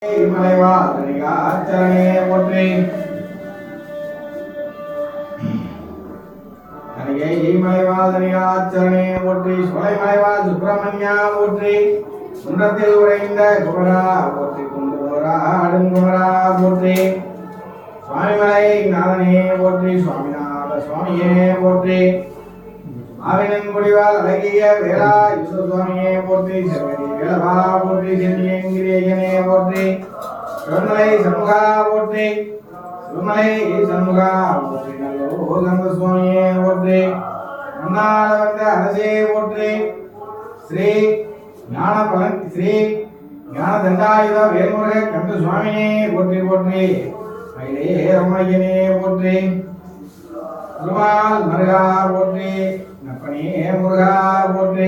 மலைவாசனிகாச்சரணே போற்றி தனிகை மலைவாசனிகாச்சரணே போற்றி சோலைமலைவா சுப்பிரமணியா போற்றி சுந்தரத்தில் உறைந்த குமரா போற்றி குண்டுகுமரா அடுங்குமரா போற்றி சுவாமிமலை நாதனே போற்றி சுவாமிநாத சுவாமியே போற்றி ஆவினன் குடிவால் அழகிய வேளா ஈஸ்வர சுவாமியே போற்றி செல்வனி வேளவா போற்றி செல்லியங்கிரியனே போற்றி சிவமலை சண்முகா போற்றி சிவமலை சண்முகா போற்றி நல்லோ கந்த சுவாமியே போற்றி மன்னால வந்த அரசே போற்றி ஸ்ரீ ஞான பலன் ஸ்ரீ ஞான தண்டாயுத வேல்முருக கந்த சுவாமியே போற்றி போற்றி மயிலே ரமணியனே போற்றி திருமால் மருகா போற்றி நப்பனே முருகா போற்றி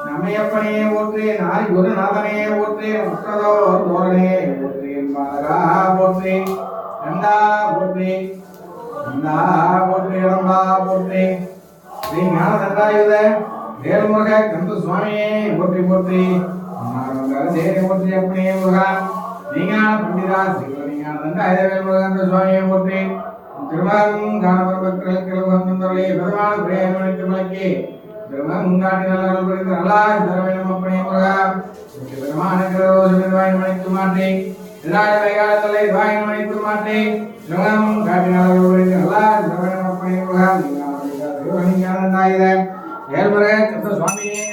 நம்மையப்பனே போற்றி நாரி குருநாதனே போற்றி முற்றதோ தோரணே போற்றி மருகா போற்றி நந்தா போற்றி நந்தா போற்றி இடம்பா போற்றி ஸ்ரீ ஞான தண்டாயுத வேல்முருக கந்த சுவாமியே போற்றி போற்றி சேரி போற்றி அப்பனே முருகா நீங்கான பண்டிதா ஸ்ரீ ஞான தண்டாயுத வேல்முருக கந்த சுவாமியே போற்றி திருமணம் காணவர்கள் கிளம்பந்தவர்களே பெருமாள் பிரேமணித்து மலக்கே திருமணம் முன்காட்டி நல்லவர்கள் புரிந்து நல்லா தரவேணும் அப்பனே முருகா பெருமானுக்கு வாயின் மணித்து மாற்றி எதிராக வைகாலத்தலை வாயின் மணித்து மாற்றி திருமணம் காட்டி நல்லவர்கள் புரிந்து நல்லா தரவேணும் அப்பனே முருகா நீங்கானந்தாயுத ஏழ்முருக கந்த சுவாமியே